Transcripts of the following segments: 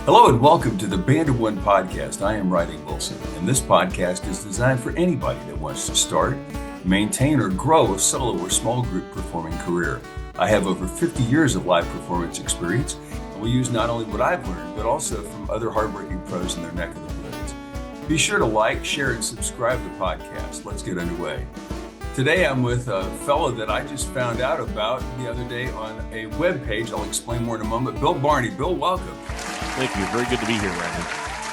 Hello and welcome to the Band of One podcast. I am Riley Wilson, and this podcast is designed for anybody that wants to start, maintain, or grow a solo or small group performing career. I have over 50 years of live performance experience, and we use not only what I've learned, but also from other hardworking pros in their neck of the woods. Be sure to like, share, and subscribe to the podcast. Let's get underway. Today I'm with a fellow that I just found out about the other day on a webpage. I'll explain more in a moment. Bill Barney. Bill, welcome. Thank you. Very good to be here, Randy.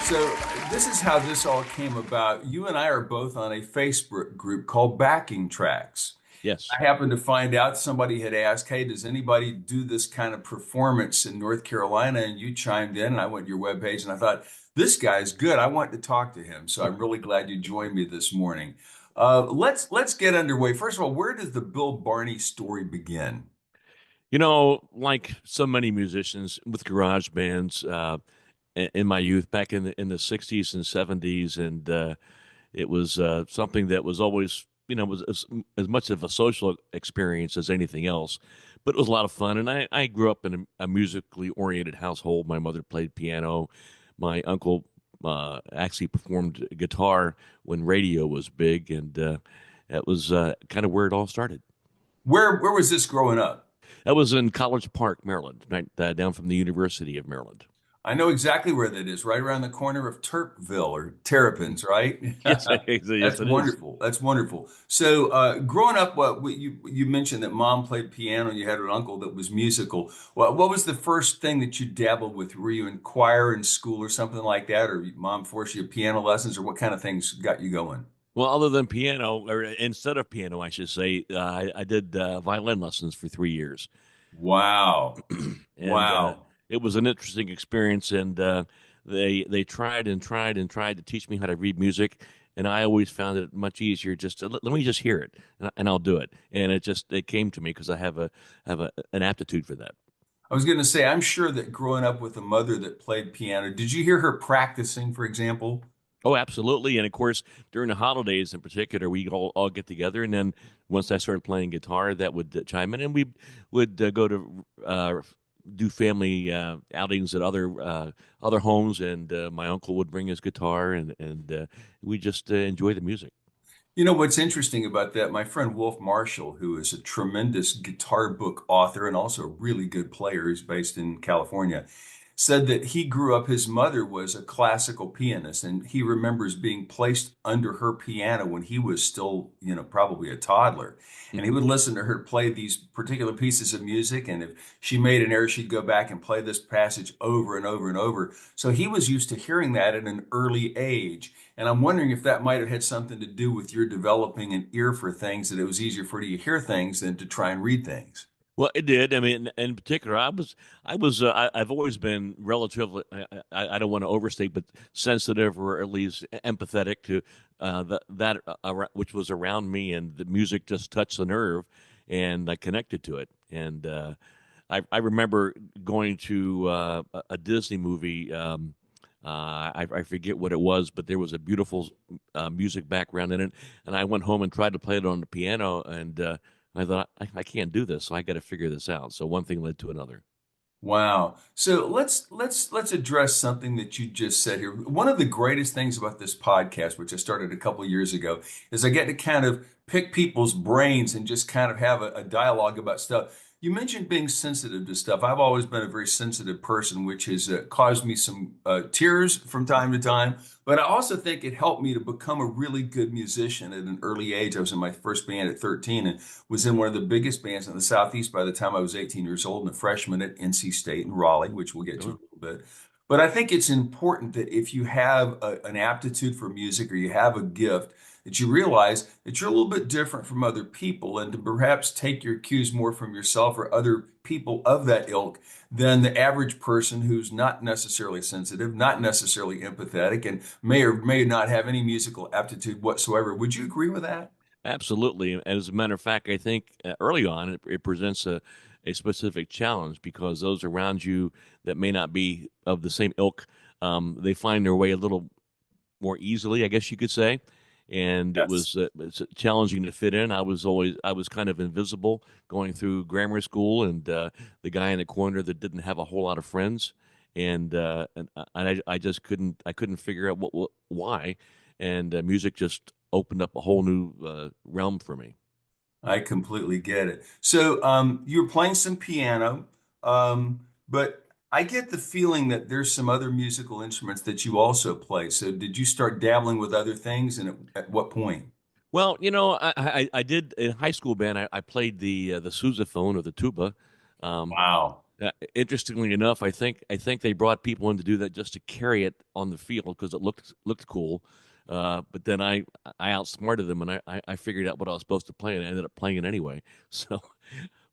So this is how this all came about. You and I are both on a Facebook group called Backing Tracks. Yes. I happened to find out somebody had asked, hey, does anybody do this kind of performance in North Carolina? And you chimed in, and I went to your webpage, and I thought, this guy's good. I want to talk to him. So I'm really glad you joined me this morning. Let's get underway. First of all, where does the Bill Barney story begin? You know, like so many musicians with garage bands in my youth, back in the 60s and 70s, and it was something that was always, was as much of a social experience as anything else. But it was a lot of fun, and I grew up in a musically oriented household. My mother played piano. My uncle actually performed guitar when radio was big, and that was kind of where it all started. Where was this growing up? That was in College Park, Maryland, right down from the University of Maryland. I know exactly where that is, right around the corner of Turpville or Terrapins, right? Yes, yes, That's it is. wonderful. That's wonderful. So, growing up, you mentioned that mom played piano and you had an uncle that was musical. What was the first thing that you dabbled with? Were you in choir in school or something like that, or mom forced you piano lessons, or what kind of things got you going? Well, other than piano, or instead of piano, I should say, I did violin lessons for 3 years, Wow. and Wow. it was an interesting experience. And they tried and tried and tried to teach me how to read music, and I always found it much easier just to let me just hear it, and I'll do it. And it came to me because I have an aptitude for that. I was going to say, I'm sure that growing up with a mother that played piano, did you hear her practicing, for example? Oh, absolutely. And of course, during the holidays in particular, we all get together. And then once I started playing guitar, that would chime in, and we would go to do family outings at other homes. And my uncle would bring his guitar, and we just enjoy the music. You know what's interesting about that? My friend Wolf Marshall, who is a tremendous guitar book author and also a really good player, he's based in California, said that he grew up, his mother was a classical pianist, and he remembers being placed under her piano when he was still, probably a toddler. And he would listen to her play these particular pieces of music. And if she made an error, she'd go back and play this passage over and over and over. So he was used to hearing that at an early age. And I'm wondering if that might have had something to do with your developing an ear for things, that it was easier for you to hear things than to try and read things. Well, it did. I mean, in particular, I've always been relatively, I don't want to overstate, but sensitive or at least empathetic to which was around me, and the music just touched the nerve, and I connected to it. And I remember going to a Disney movie. I forget what it was, but there was a beautiful music background in it, and I went home and tried to play it on the piano, and I thought I can't do this, so I got to figure this out. So one thing led to another. Wow. So let's address something that you just said here. One of the greatest things about this podcast, which I started a couple of years ago, is I get to kind of pick people's brains and just kind of have a dialogue about stuff. You mentioned being sensitive to stuff. I've always been a very sensitive person, which has caused me some tears from time to time. But I also think it helped me to become a really good musician at an early age. I was in my first band at 13 and was in one of the biggest bands in the Southeast by the time I was 18 years old, and a freshman at NC State in Raleigh, which we'll get to in Oh, a little bit. But I think it's important that if you have an aptitude for music or you have a gift, that you realize that you're a little bit different from other people, and to perhaps take your cues more from yourself or other people of that ilk than the average person who's not necessarily sensitive, not necessarily empathetic, and may or may not have any musical aptitude whatsoever. Would you agree with that? absolutely. As a matter of fact, I think early on it presents a specific challenge, because those around you that may not be of the same ilk, they find their way a little more easily, I guess you could say. And Yes. it's challenging to fit in. I was kind of invisible going through grammar school, and the guy in the corner that didn't have a whole lot of friends. I just couldn't figure out why, and music just opened up a whole new realm for me. I completely get it. So, you're playing some piano, but I get the feeling that there's some other musical instruments that you also play. So, did you start dabbling with other things, and at what point? Well, I did in high school band. I played the sousaphone or the tuba. Um, Wow. Interestingly enough, I think they brought people in to do that just to carry it on the field because it looked cool. But then I outsmarted them and I figured out what I was supposed to play and I ended up playing it anyway. So,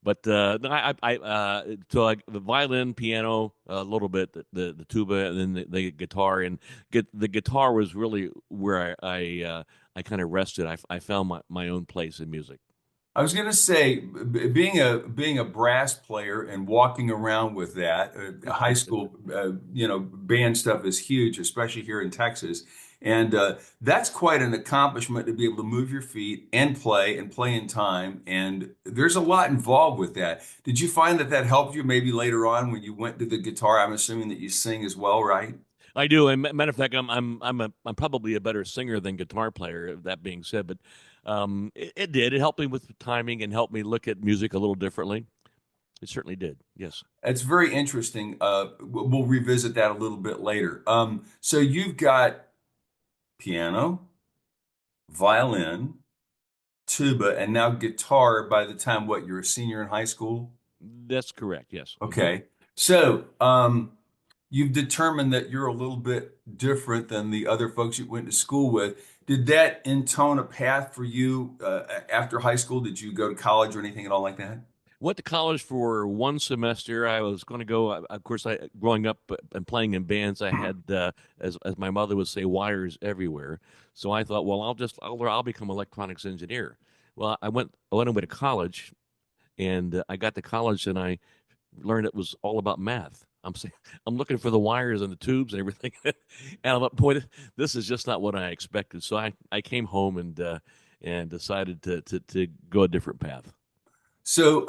but no, the violin, piano, a little bit, the tuba, and then the guitar. And the guitar was really where I kind of rested. I found my own place in music. I was going to say, being a brass player and walking around with that, high school, band stuff is huge, especially here in Texas, and that's quite an accomplishment to be able to move your feet and play in time. And there's a lot involved with that. Did you find that that helped you maybe later on when you went to the guitar? I'm assuming that you sing as well, right? I do. And matter of fact, I'm probably a better singer than guitar player. That being said, but it did. It helped me with the timing and helped me look at music a little differently. It certainly did. Yes. It's very interesting. We'll revisit that a little bit later. So you've got piano, violin, tuba, and now guitar by the time what you're a senior in high school? That's correct. Yes. Okay. So, you've determined that you're a little bit different than the other folks you went to school with. Did that intone a path for you after high school? Did you go to college or anything at all like that? Went to college for one semester. I was going to go. Of course, I growing up and playing in bands, I had as my mother would say, wires everywhere. So I thought, well, I'll become an electronics engineer. Well, I went away to college, and I got to college, and I learned it was all about math. I'm saying I'm looking for the wires and the tubes and everything, and I'm like, boy, this is just not what I expected. So I came home and decided to go a different path. So,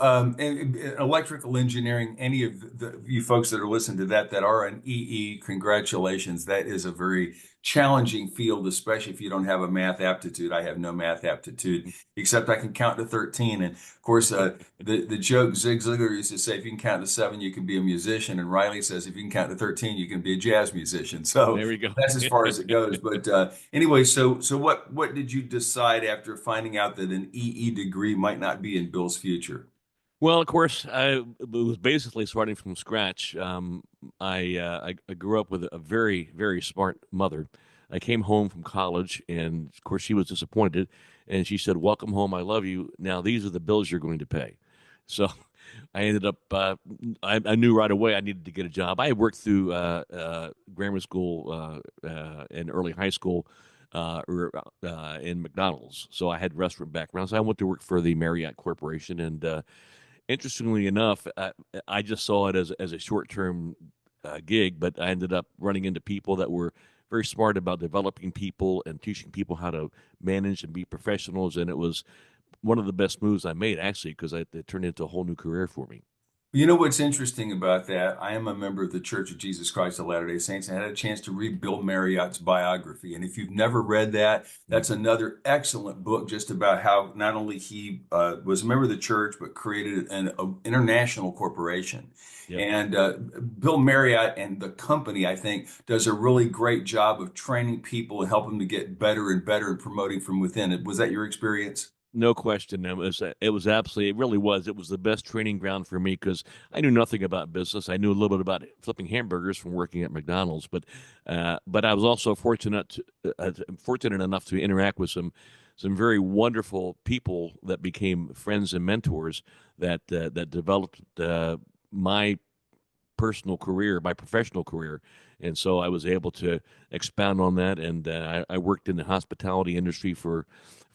electrical engineering, any of you folks that are listening to that that are an EE, congratulations. That is a very challenging field, especially if you don't have a math aptitude. I have no math aptitude, except I can count to 13. And of course, the joke Zig Ziglar used to say, if you can count to seven, you can be a musician. And Riley says, if you can count to 13, you can be a jazz musician. So There we go. that's as far as it goes. But anyway, so what did you decide after finding out that an EE degree might not be in Bill's future? Well, of course, I was basically starting from scratch. I grew up with a very, very smart mother. I came home from college, and of course, she was disappointed. And she said, "Welcome home. I love you. Now these are the bills you're going to pay." So I ended up. I knew right away I needed to get a job. I had worked through grammar school and early high school in McDonald's, so I had restaurant background. So I went to work for the Marriott Corporation, and interestingly enough, I just saw it as a short term gig, but I ended up running into people that were very smart about developing people and teaching people how to manage and be professionals. And it was one of the best moves I made, actually, because it turned into a whole new career for me. You know what's interesting about that? I am a member of the Church of Jesus Christ of Latter-day Saints. I had a chance to read Bill Marriott's biography. And if you've never read that, that's Hmm. another excellent book just about how not only he was a member of the church, but created an international corporation. Yep. And Bill Marriott and the company, I think, does a really great job of training people and helping them to get better and better and promoting from within. Was that your experience? No question. It was absolutely, it really was. It was the best training ground for me because I knew nothing about business. I knew a little bit about flipping hamburgers from working at McDonald's, but I was also fortunate enough to interact with some very wonderful people that became friends and mentors that developed my personal career, my professional career. And so I was able to expound on that. And I worked in the hospitality industry for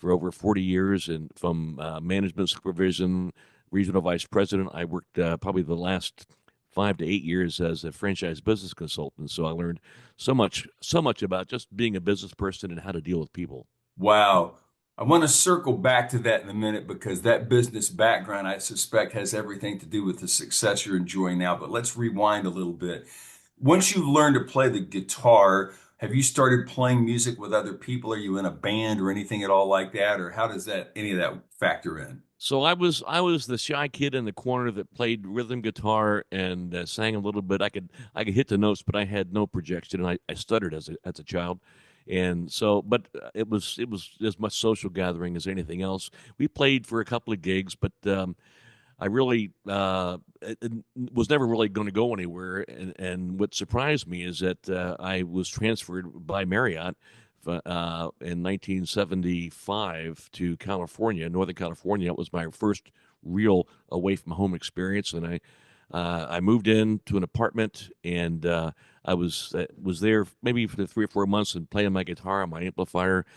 over 40 years, and from management supervision, regional vice president, I worked probably the last 5 to 8 years as a franchise business consultant. So I learned so much about just being a business person and how to deal with people. Wow. I want to circle back to that in a minute because that business background, I suspect, has everything to do with the success you're enjoying now. But let's rewind a little bit. Once you learn to play the guitar, have you started playing music with other people? Are you in a band or anything at all like that? Or how does that any of that factor in? So I was the shy kid in the corner that played rhythm guitar and sang a little bit. I could hit the notes, but I had no projection, and I stuttered as a child. And so, but it was as much social gathering as anything else. We played for a couple of gigs, but I really it was never really going to go anywhere. And what surprised me is that I was transferred by Marriott in 1975 to California, Northern California. It was my first real away from home experience, and I moved into an apartment, and I was there maybe for 3 or 4 months and playing my guitar on my amplifier,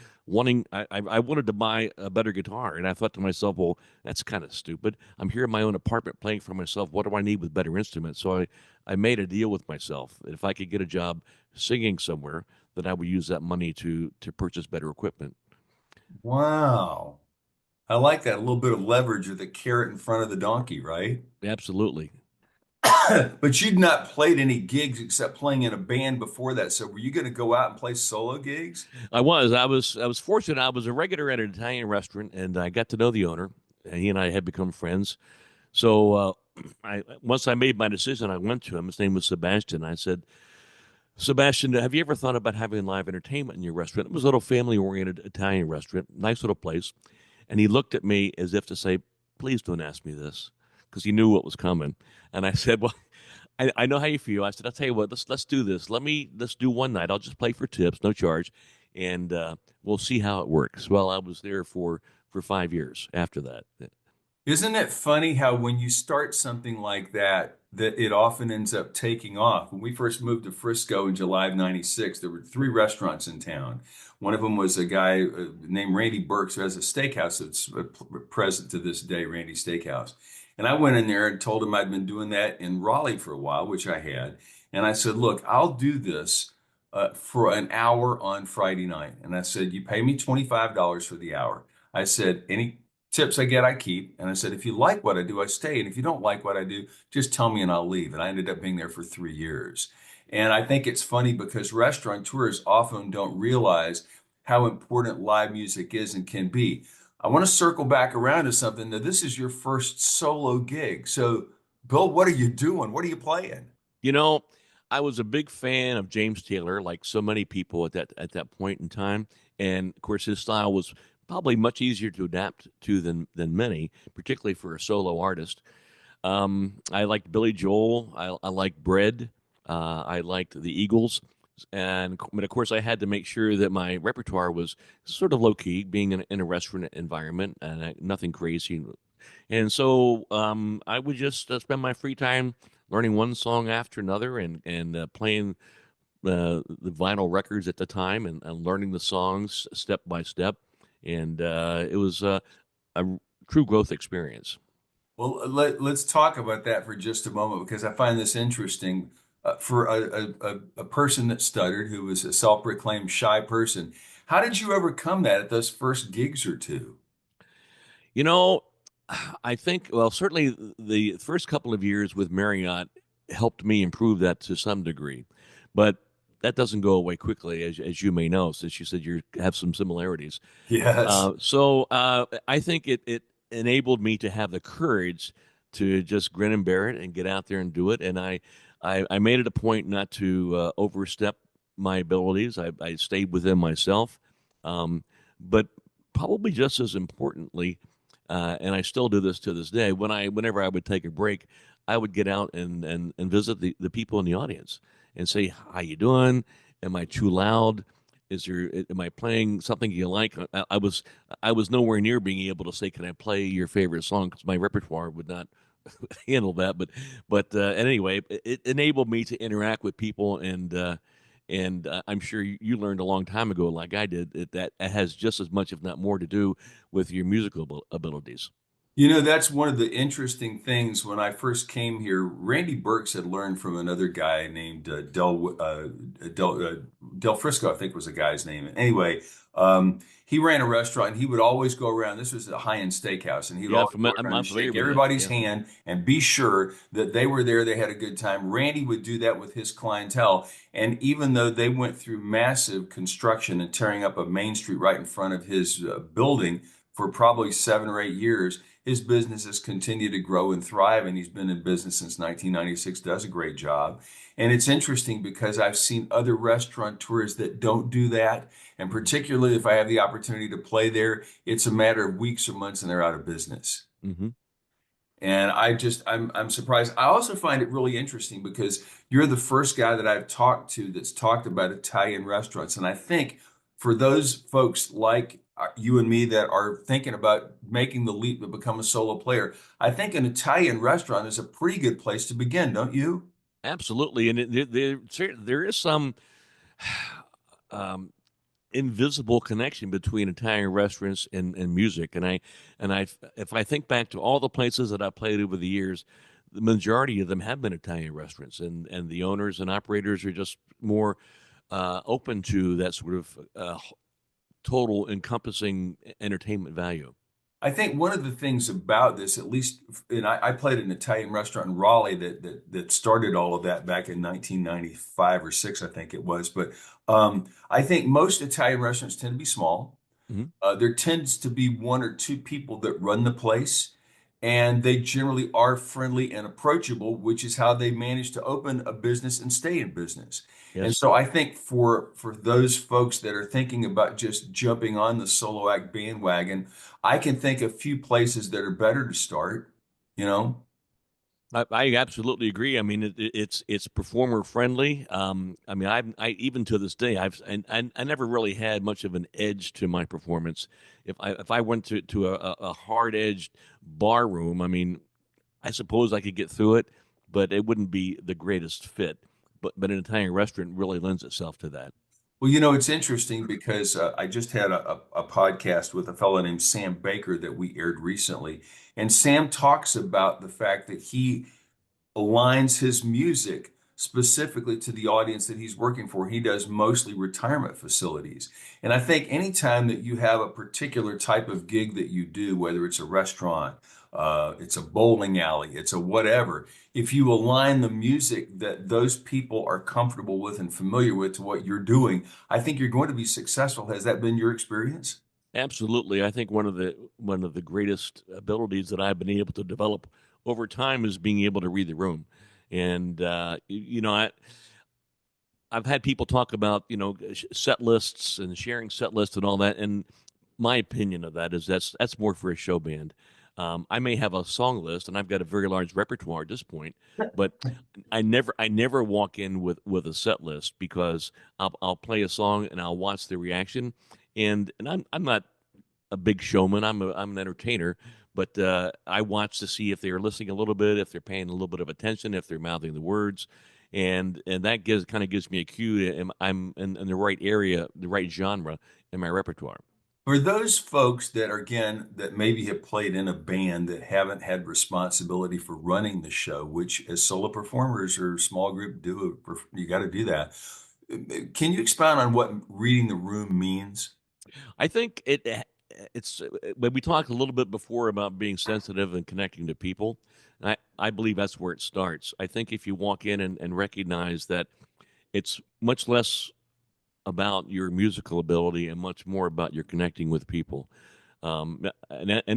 I wanted to buy a better guitar, and I thought to myself, well, that's kind of stupid. I'm here in my own apartment playing for myself. What do I need with better instruments? So I made a deal with myself that if I could get a job singing somewhere, that I would use that money to purchase better equipment. Wow. I like that. A little bit of leverage or the carrot in front of the donkey, right? Absolutely. But you'd not played any gigs except playing in a band before that. So were you going to go out and play solo gigs? I was fortunate. I was a regular at an Italian restaurant, and I got to know the owner. And he and I had become friends. So I once I made my decision, I went to him. His name was Sebastian. I said, Sebastian, have you ever thought about having live entertainment in your restaurant? It was a little family-oriented Italian restaurant, nice little place. And he looked at me as if to say, please don't ask me this, because he knew what was coming. And I said, well, I know how you feel. I said, I'll tell you what, let's do this. Let's do one night. I'll just play for tips, no charge, and we'll see how it works. Well, I was there for 5 years after that. Isn't it funny how when you start something like that, that it often ends up taking off? When we first moved to Frisco in July of '96, there were three restaurants in town. One of them was a guy named Randy Burks who has a steakhouse that's present to this day, Randy Steakhouse. And I went in there and told him I'd been doing that in Raleigh for a while, which I had. And I said, look, I'll do this for an hour on Friday night. And I said, you pay me $25 for the hour. I said, any tips I get, I keep. And I said, if you like what I do, I stay. And if you don't like what I do, just tell me and I'll leave. And I ended up being there for 3 years. And I think it's funny because restaurateurs often don't realize how important live music is and can be. I want to circle back around to something. Now, this is your first solo gig. So, Bill, what are you doing? What are you playing? You know, I was a big fan of James Taylor, like so many people at that point in time, and of course his style was probably much easier to adapt to than many, particularly for a solo artist. I liked Billy Joel. I liked Bread. I liked the Eagles. But of course, I had to make sure that my repertoire was sort of low key, being in a restaurant environment and nothing crazy. And so I would just spend my free time learning one song after another and playing the vinyl records at the time and learning the songs step by step. And it was a true growth experience. Well, let's talk about that for just a moment because I find this interesting. For a person that stuttered, who was a self-proclaimed shy person, how did you overcome that at those first gigs or two? You know, I think, well, certainly the first couple of years with Marriott helped me improve that to some degree, but that doesn't go away quickly, as you may know, since you said you have some similarities. Yes. So I think it enabled me to have the courage to just grin and bear it and get out there and do it. And I made it a point not to overstep my abilities. I stayed within myself. But probably just as importantly, and I still do this to this day, whenever I would take a break, I would get out and visit the people in the audience and say, how you doing? Am I too loud? Am I playing something you like? I was nowhere near being able to say, can I play your favorite song? Because my repertoire would not handle that. But anyway, it enabled me to interact with people, and I'm sure you learned a long time ago, like I did, that has just as much, if not more, to do with your musical abilities. You know, that's one of the interesting things. When I first came here, Randy Burks had learned from another guy named Del Frisco, I think was the guy's name. Anyway, he ran a restaurant and he would always go around. This was a high-end steakhouse, and he would Yeah, always go around I'm and familiar shake with it. everybody's Yeah. hand and be sure that they were there, they had a good time. Randy would do that with his clientele. And even though they went through massive construction and tearing up a main street right in front of his building for probably 7 or 8 years, his business has continued to grow and thrive. And he's been in business since 1996, does a great job. And it's interesting because I've seen other restaurateurs that don't do that. And Hmm. particularly if I have the opportunity to play there, it's a matter of weeks or months and they're out of business. Hmm. And I'm surprised. I also find it really interesting because you're the first guy that I've talked to that's talked about Italian restaurants. And I think for those folks like you and me that are thinking about making the leap to become a solo player, I think an Italian restaurant is a pretty good place to begin, don't you? Absolutely, and there is some um, invisible connection between Italian restaurants and music. And if I think back to all the places that I played over the years, the majority of them have been Italian restaurants, and the owners and operators are just more open to that sort of total encompassing entertainment value. I think one of the things about this, at least, and I played an Italian restaurant in Raleigh that started all of that back in 1995 or six, I think it was. But I think most Italian restaurants tend to be small. Mhm. There tends to be one or two people that run the place, and they generally are friendly and approachable, which is how they manage to open a business and stay in business. And Yes. so I think for those folks that are thinking about just jumping on the solo act bandwagon, I can think of few places that are better to start, you know. I absolutely agree. I mean, it's performer friendly. I mean, I even to this day, I never really had much of an edge to my performance. If I went to a hard edged bar room, I mean, I suppose I could get through it, but it wouldn't be the greatest fit. But an Italian restaurant really lends itself to that. Well, it's interesting because I just had a podcast with a fellow named Sam Baker that we aired recently. And Sam talks about the fact that he aligns his music specifically to the audience that he's working for. He does mostly retirement facilities. And I think anytime that you have a particular type of gig that you do, whether it's a restaurant, it's a bowling alley, it's a whatever, if you align the music that those people are comfortable with and familiar with to what you're doing, I think you're going to be successful. Has that been your experience? Absolutely. I think one of the greatest abilities that I've been able to develop over time is being able to read the room. And I've had people talk about, set lists and sharing set lists and all that. And my opinion of that is that's more for a show band. I may have a song list and I've got a very large repertoire at this point, but I never walk in with a set list because I'll play a song and I'll watch the reaction. And I'm not a big showman. I'm an entertainer, but I watch to see if they're listening a little bit, if they're paying a little bit of attention, if they're mouthing the words, and that gives me a cue. I'm in the right area, the right genre in my repertoire. For those folks that are, again, that maybe have played in a band that haven't had responsibility for running the show, which as solo performers or small group do, you got to do that. Can you expound on what reading the room means? I think it's when we talked a little bit before about being sensitive and connecting to people. I believe that's where it starts. I think if you walk in and recognize that it's much less about your musical ability and much more about your connecting with people. And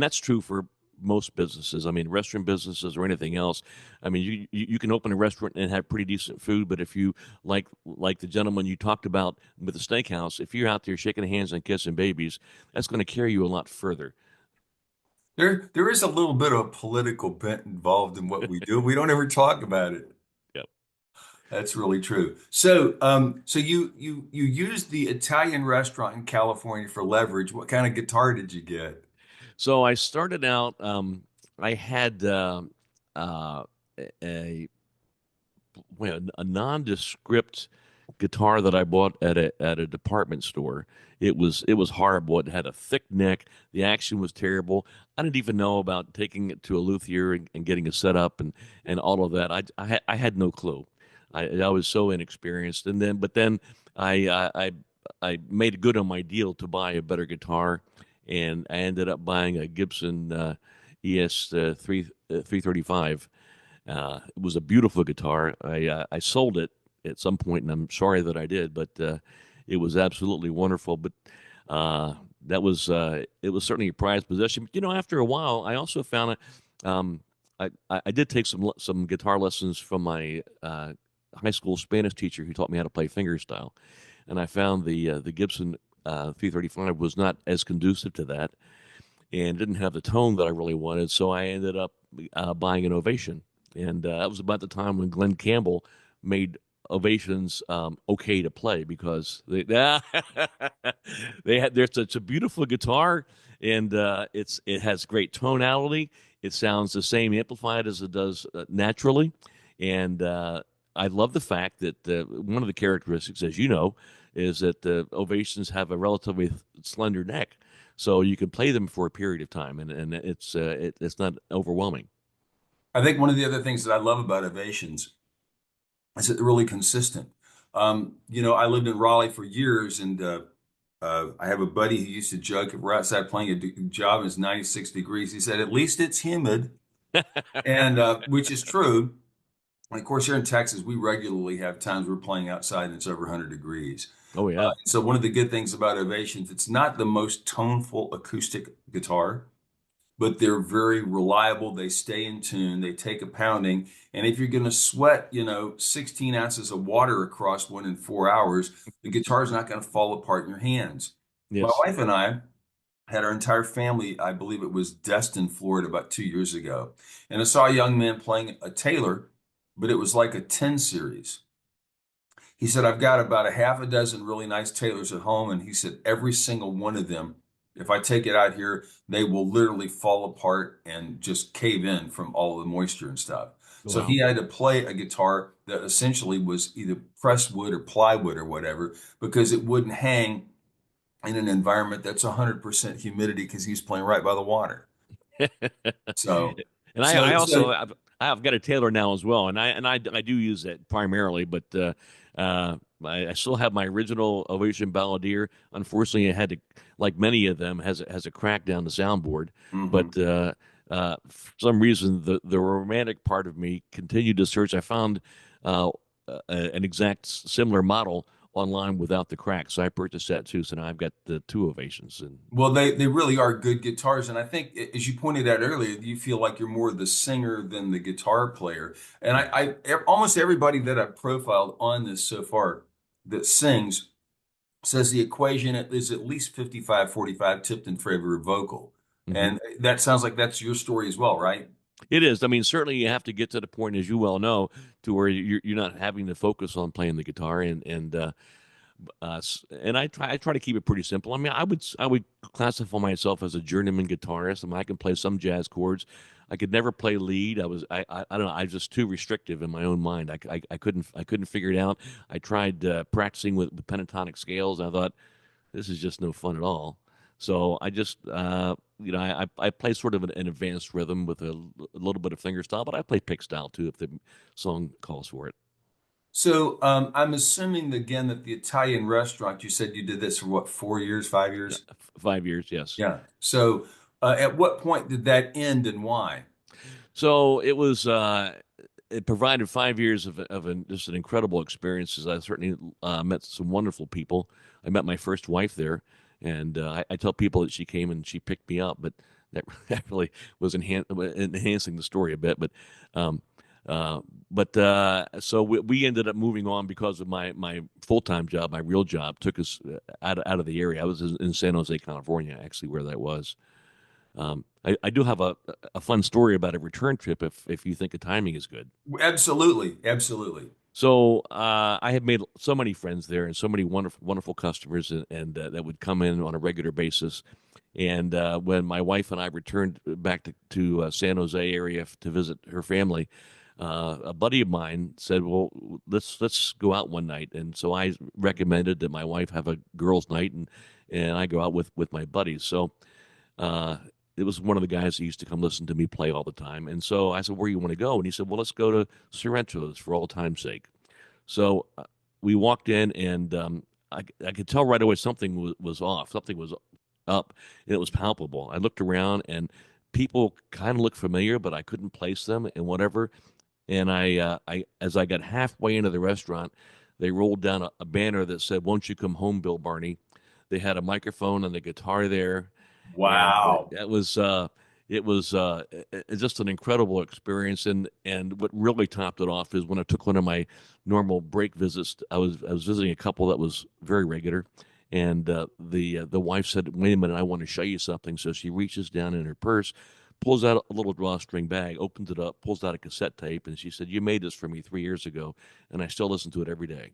that's true for most businesses. I mean, restaurant businesses or anything else. I mean, you can open a restaurant and have pretty decent food, but if you like the gentleman you talked about with the steakhouse, if you're out there shaking hands and kissing babies, that's going to carry you a lot further. There is a little bit of a political bent involved in what we do. We don't ever talk about it. Yep. That's really true. So you used the Italian restaurant in California for leverage. What kind of guitar did you get? So I started out. I had uh, a a nondescript guitar that I bought at a department store. It was horrible. It had a thick neck. The action was terrible. I didn't even know about taking it to a luthier and getting it set up and all of that. I had no clue. I was so inexperienced. And then I made good on my deal to buy a better guitar, and I ended up buying a Gibson ES 335. It was a beautiful guitar. I sold it at some point, and I'm sorry that I did, but it was absolutely wonderful. But uh, that was it was certainly a prized possession. But, after a while, I also found it. Um, I did take some guitar lessons from my high school Spanish teacher who taught me how to play fingerstyle, and I found the Gibson 335 was not as conducive to that and didn't have the tone that I really wanted. So I ended up buying an Ovation, and that was about the time when Glenn Campbell made Ovations okay to play because they had there's such a beautiful guitar, and it has great tonality. It sounds the same amplified as it does naturally, and I love the fact that one of the characteristics, as you know, is that the Ovations have a relatively slender neck, so you can play them for a period of time, and it's not overwhelming. I think one of the other things that I love about Ovations is that they're really consistent. I lived in Raleigh for years, and I have a buddy who used to joke if we're outside playing a job and it's 96 degrees. He said, "At least it's humid," and which is true. And of course, here in Texas, we regularly have times we're playing outside and it's over 100 degrees. Oh yeah. So one of the good things about Ovations, it's not the most toneful acoustic guitar, but they're very reliable. They stay in tune. They take a pounding. And if you're going to sweat, 16 ounces of water across one in 4 hours, the guitar's not going to fall apart in your hands. My Yes. wife and I had our entire family, I believe it was Destin, Florida, about 2 years ago. And I saw a young man playing a Taylor, but it was like a 10 series. He said, I've got about a half a dozen really nice Taylors at home. And he said, every single one of them, if I take it out here, they will literally fall apart and just cave in from all the moisture and stuff. So Wow. he had to play a guitar that essentially was either pressed wood or plywood or whatever, because it wouldn't hang in an environment that's 100% humidity because he's playing right by the water. So, And I so, also so, I've got a Taylor now as well, and I do use it primarily, but I still have my original Ovation Balladeer. Unfortunately, it had to, like many of them, has a crack down the soundboard. mhm. But for some reason, the romantic part of me continued to search. I found an exact similar model online without the crack, so I purchased that too. So now I've got the two Ovations, and Well, they really are good guitars, and I think, as you pointed out earlier, you feel like you're more the singer than the guitar player. And almost everybody that I've profiled on this so far that sings says the equation is at least 55-45 tipped in favor of vocal. Mhm. And that sounds like that's your story as well, right? It is. I mean, certainly you have to get to the point, as you well know, to where you're not having to focus on playing the guitar, and I try to keep it pretty simple. I mean, I would classify myself as a journeyman guitarist. I mean, I can play some jazz chords. I could never play lead. I don't know. I was just too restrictive in my own mind. I couldn't figure it out. I tried practicing with pentatonic scales. I thought this is just no fun at all. So I just, I play sort of an advanced rhythm with a little bit of fingerstyle, but I play pick style too if the song calls for it. So I'm assuming again that the Italian restaurant, you said you did this for what, 4 years, 5 years? 5 years, yes. Yeah. So at what point did that end and why? So it provided 5 years just an incredible experiences. I certainly met some wonderful people. I met my first wife there, and I tell people that she came and she picked me up, but that that really was enhancing the story a bit. Um, so we ended up moving on because of my full-time job, my real job took us out of the area. I was in San Jose, California, actually, where that was. I do have a fun story about a return trip if you think the timing is good. Absolutely, absolutely. So I have made so many friends there and so many wonderful customers and that would come in on a regular basis. And when my wife and I returned back to San Jose area to visit her family, a buddy of mine said, "Well, let's go out one night." And so I recommended that my wife have a girls' night, and I go out with my buddies. So uh, it was one of the guys that used to come listen to me play all the time. And so I said, "Where you want to go?" And he said, "Well, let's go to Sorrento's for all time's sake." So we walked in, and I could tell right away something was off, something was up, and it was palpable. I looked around, and people kind of looked familiar, but I couldn't place them and whatever. And as I got halfway into the restaurant, they rolled down a banner that said, "Won't you come home, Bill Barney?" They had a microphone and a guitar there, and Wow. it was just an incredible experience. And what really topped it off is when I took one of my normal break visits. I was visiting a couple that was very regular, and the wife said, "Wait a minute, I want to show you something." So she reaches down in her purse, pulls out a little drawstring bag, opens it up, pulls out a cassette tape, and she said, "You made this for me 3 years ago, and I still listen to it every day."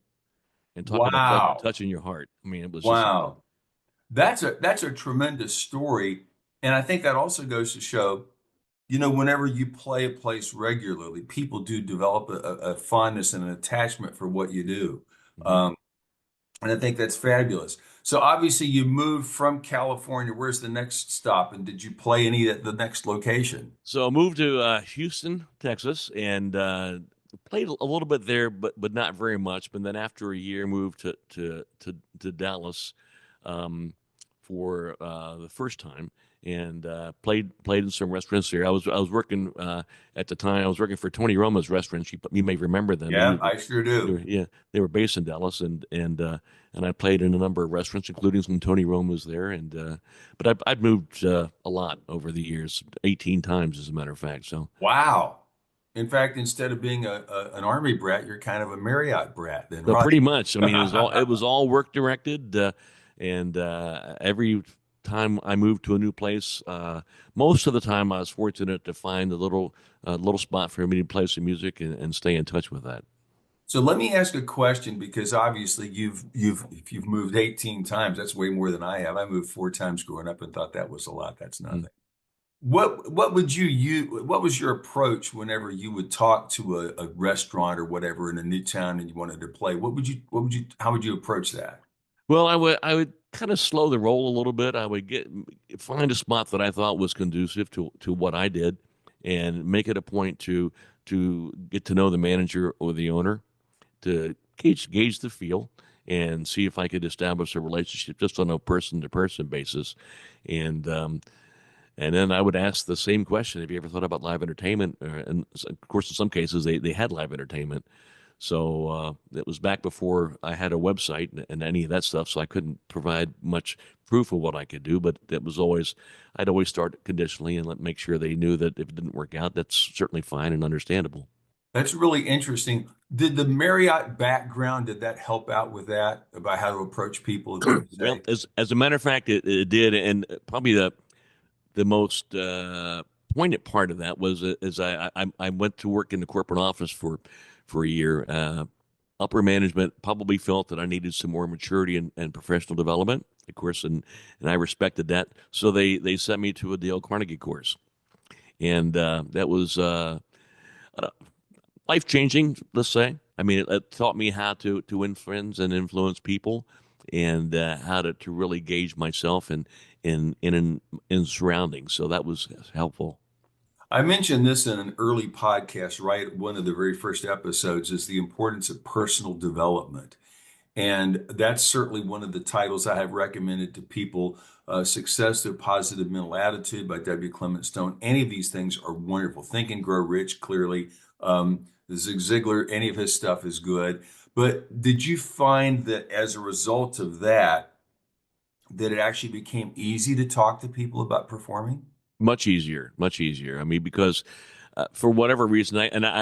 And talk about Wow. touching your heart. I mean, it was just Wow. That's a tremendous story. And I think that also goes to show, whenever you play a place regularly, people do develop a fondness and an attachment for what you do. mhm. Um, and I think that's fabulous. So obviously you moved from California. Where's the next stop? And did you play any at the next location? So I moved to Houston, Texas, and played a little bit there, but not very much. But then after a year, moved to Dallas um, for the first time, and played in some restaurants there. I was working at the time. I was working for Tony Roma's restaurants. You may remember them. Yeah, I sure do. Yeah, they were based in Dallas, and I played in a number of restaurants, including some Tony Roma's there. And but I've moved a lot over the years, 18 times as a matter of fact. So, Wow. In fact, instead of being an Army brat, you're kind of a Marriott brat then, so right? pretty much, I mean, it was all work directed, and every time I moved to a new place, most of the time I was fortunate to find a little spot for me to play some music and stay in touch with that. So let me ask a question because obviously if you've moved 18 times, that's way more than I have. I moved 4 times growing up and thought that was a lot. That's Mm. nothing. What would you use? What was your approach whenever you would talk to a restaurant or whatever in a new town and you wanted to play? How would you approach that? Well, I would kind of slow the roll a little bit. I would find a spot that I thought was conducive to what I did, and make it a point to get to know the manager or the owner, to gauge the feel, and see if I could establish a relationship just on a person to person basis. And and then I would ask the same question: Have you ever thought about live entertainment? And of course, in some cases, they had live entertainment. So it was back before I had a website and any of that stuff, so I couldn't provide much proof of what I could do. But I'd always start conditionally and make sure they knew that if it didn't work out, that's certainly fine and understandable. That's really interesting. Did the Marriott background, did that help out with that about how to approach people, would you Well, say? as a matter of fact, it did, and probably the most poignant part of that was as I went to work in the corporate office for a year. Upper management probably felt that I needed some more maturity and professional development, of course, and I respected that. So they sent me to a Dale Carnegie course, and that was life changing. Let's say. I mean, it taught me how to win friends and influence people, and how to really gauge myself in surroundings. So that was helpful. I mentioned this in an early podcast, right? One of the very first episodes is the importance of personal development. And that's certainly one of the titles I have recommended to people. Success Through Positive Mental Attitude by W. Clement Stone. Any of these things are wonderful. Think and Grow Rich, clearly. Zig Ziglar, any of his stuff is good. But did you find that as a result of that, that it actually became easy to talk to people about performing? Much easier, much easier. I mean, because for whatever reason,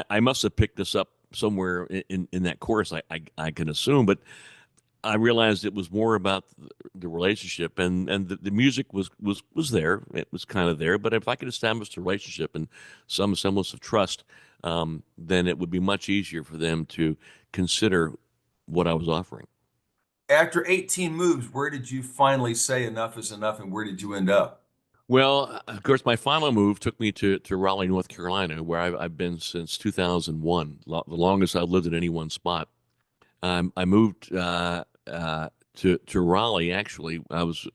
I must have picked this up somewhere in that course. I can assume, but I realized it was more about the relationship, and the music was there. It was kind of there, but if I could establish a relationship and some semblance of trust, then it would be much easier for them to consider what I was offering. After 18 moves, where did you finally say enough is enough and where did you end up? Well, of course, my final move took me to Raleigh, North Carolina, where I've been since 2001, the longest I've lived in any one spot. I moved to Raleigh. Actually, I was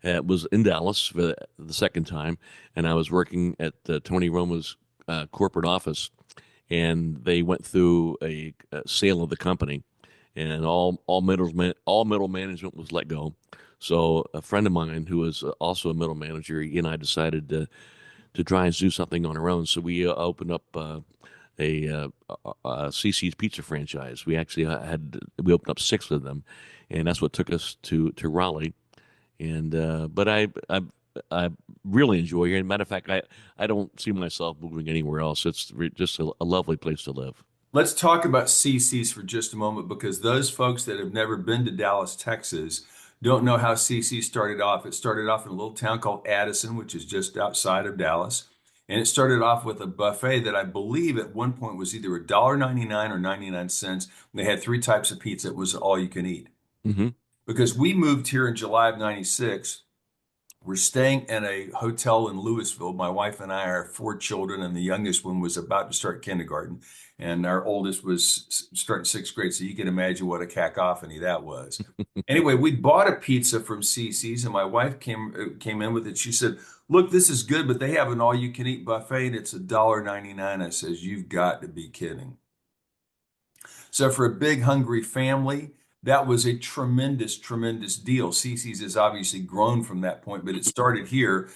in Dallas for the second time, and I was working at Tony Roma's corporate office, and they went through a sale of the company, and all middle management was let go. So a friend of mine who was also a middle manager, he and I decided to try and do something on our own. So we opened up CC's Pizza franchise. We actually we opened up six of them, and that's what took us to Raleigh. And but I really enjoy here. Matter of fact, I don't see myself moving anywhere else. It's just a lovely place to live. Let's talk about CC's for just a moment because those folks that have never been to Dallas, Texas, don't know how CC started off. It started off in a little town called Addison, which is just outside of Dallas. And it started off with a buffet that I believe at one point was either $1.99 or 99 cents. They had three types of pizza. It was all you can eat. Hmm. Because we moved here in July of 96, we're staying in a hotel in Louisville. My wife and I are four children, and the youngest one was about to start kindergarten, and our oldest was starting sixth grade. So you can imagine what a cacophony that was. Anyway, we bought a pizza from CC's, and my wife came in with it. She said, "Look, this is good, but they have an all-you-can-eat buffet, and it's $1.99." I says, "You've got to be kidding." So for a big hungry family, that was a tremendous, tremendous deal. CC's has obviously grown from that point, but it started here,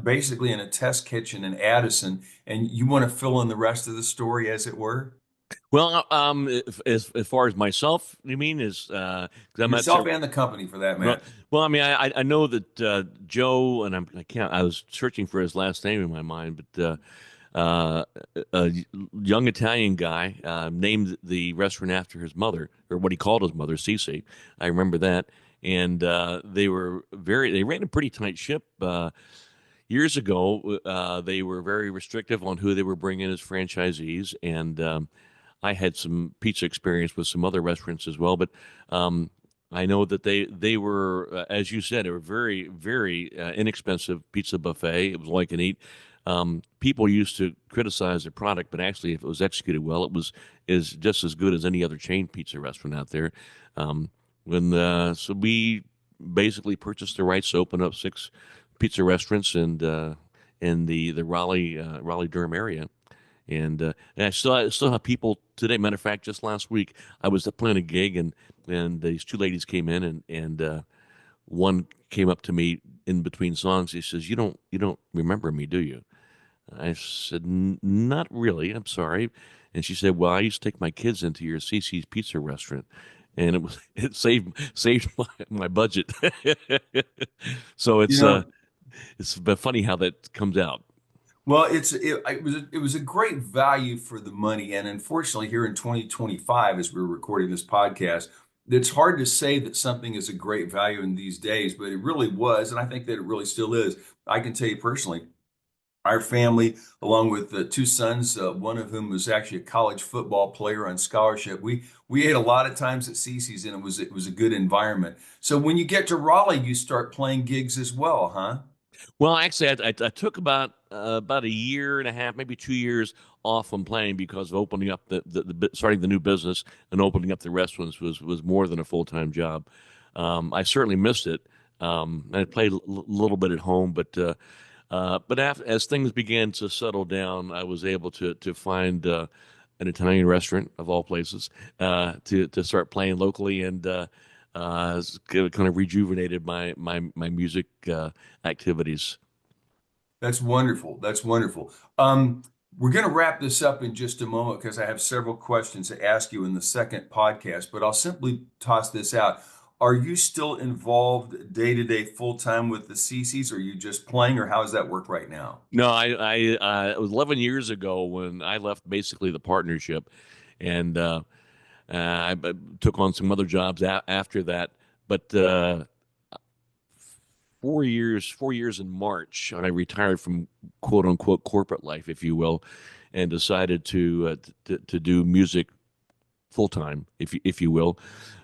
basically in a test kitchen in Addison. And you want to fill in the rest of the story, as it were? Well, as far as myself, you mean is because I'm at Yourself several. and the company for that Well, matter. well, I mean, I know that Joe, and I can't. I was searching for his last name in my mind, but uh, a young Italian guy named the restaurant after his mother, or what he called his mother, Cece. I remember that, and they ran a pretty tight ship. Years ago, they were very restrictive on who they were bringing as franchisees, and I had some pizza experience with some other restaurants as well. But um, I know that they were, as you said, they were very inexpensive pizza buffet. It was all you can eat. People used to criticize the product, but actually, if it was executed well, it was is just as good as any other chain pizza restaurant out there. So we basically purchased the rights to open up six pizza restaurants and in the Raleigh Durham area. And I still have people today. Matter of fact, just last week I was playing a gig and these two ladies came in and one came up to me in between songs. He says, "You don't remember me, do you?" I said, "Not really. I'm sorry." And she said, "Well, I used to take my kids into your CC's Pizza restaurant, and it saved my budget." So You know, it's been funny how that comes out. well, it was a great value for the money, and unfortunately, here in 2025, as we're recording this podcast, it's hard to say that something is a great value in these days, but it really was, and I think that it really still is. I can tell you personally, our family, along with the two sons, one of whom was actually a college football player on scholarship, we ate a lot of times at Cece's, and it was a good environment. So when you get to Raleigh, you start playing gigs as well, huh? Well, actually, I took about a year and a half, maybe 2 years off from playing because of opening up starting the new business and opening up the restaurants was more than a full-time job. I certainly missed it. I played a little bit at home, but as things began to settle down, I was able to find an Italian restaurant of all places to start playing locally, and it's kind of rejuvenated my music activities. That's wonderful. That's wonderful. We're going to wrap this up in just a moment because I have several questions to ask you in the second podcast, but I'll simply toss this out. Are you still involved day to day, full time with the CCs? Or are you just playing, or how does that work right now? No, it was 11 years ago when I left basically the partnership, and I took on some other jobs after that. But 4 years in March, I retired from quote unquote corporate life, if you will, and decided to do music full time, if you will.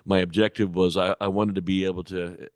My objective was I wanted to be able to,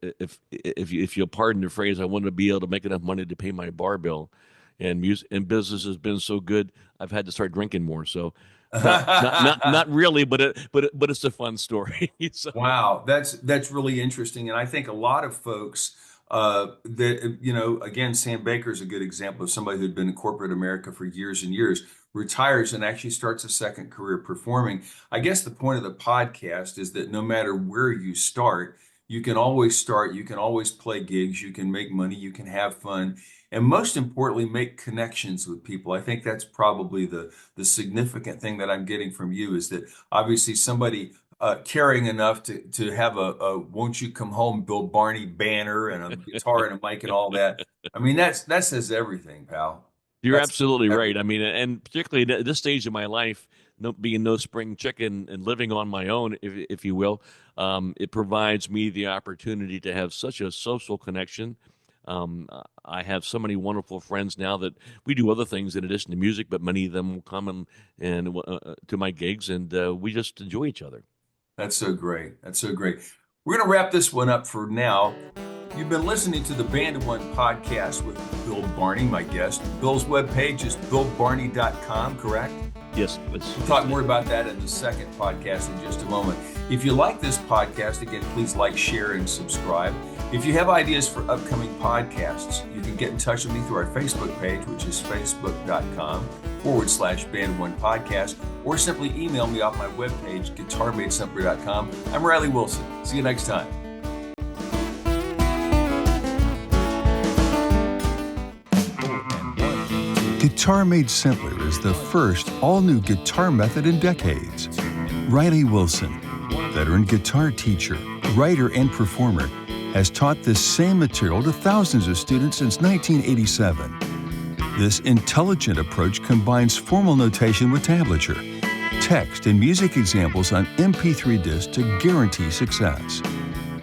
if you'll pardon the phrase, I wanted to be able to make enough money to pay my bar bill. And music and business has been so good, I've had to start drinking more. So, not really, but it's a fun story. So, Wow, that's really interesting, and I think a lot of folks that again, Sam Baker is a good example of somebody who'd been in corporate America for years and years. retires and actually starts a second career performing. I guess the point of the podcast is that no matter where you start, you can always play gigs, you can make money, you can have fun, and most importantly, make connections with people. I think that's probably the significant thing that I'm getting from you is that obviously somebody caring enough to have a "Won't You Come Home" Bill Barney banner and a guitar and a mic and all that. I mean, that says everything, pal. You're That's absolutely right. I everything. mean, and particularly at this stage of my life, no, being no spring chicken and living on my own, if you will, it provides me the opportunity to have such a social connection. I have so many wonderful friends now that we do other things in addition to music, but many of them will come and to my gigs, and we just enjoy each other. That's so great. That's so great. We're going to wrap this one up for now. You've been listening to the Band of One podcast with Bill Barney, my guest. Bill's webpage is billbarney.com, correct? Yes, We'll talk more about that in the second podcast in just a moment. If you like this podcast, again, please like, share, and subscribe. If you have ideas for upcoming podcasts, you can get in touch with me through our Facebook page, which is facebook.com/Band of One podcast, or simply email me off my webpage, guitarmadesimpler.com. I'm Riley Wilson. See you next time. Guitar Made Simpler is the first all-new guitar method in decades. Riley Wilson, veteran guitar teacher, writer, and performer, has taught this same material to thousands of students since 1987. This intelligent approach combines formal notation with tablature, text, and music examples on MP3 discs to guarantee success.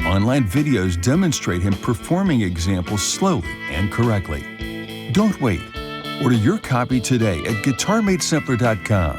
Online videos demonstrate him performing examples slowly and correctly. Don't wait. Order your copy today at guitarmadesimpler.com.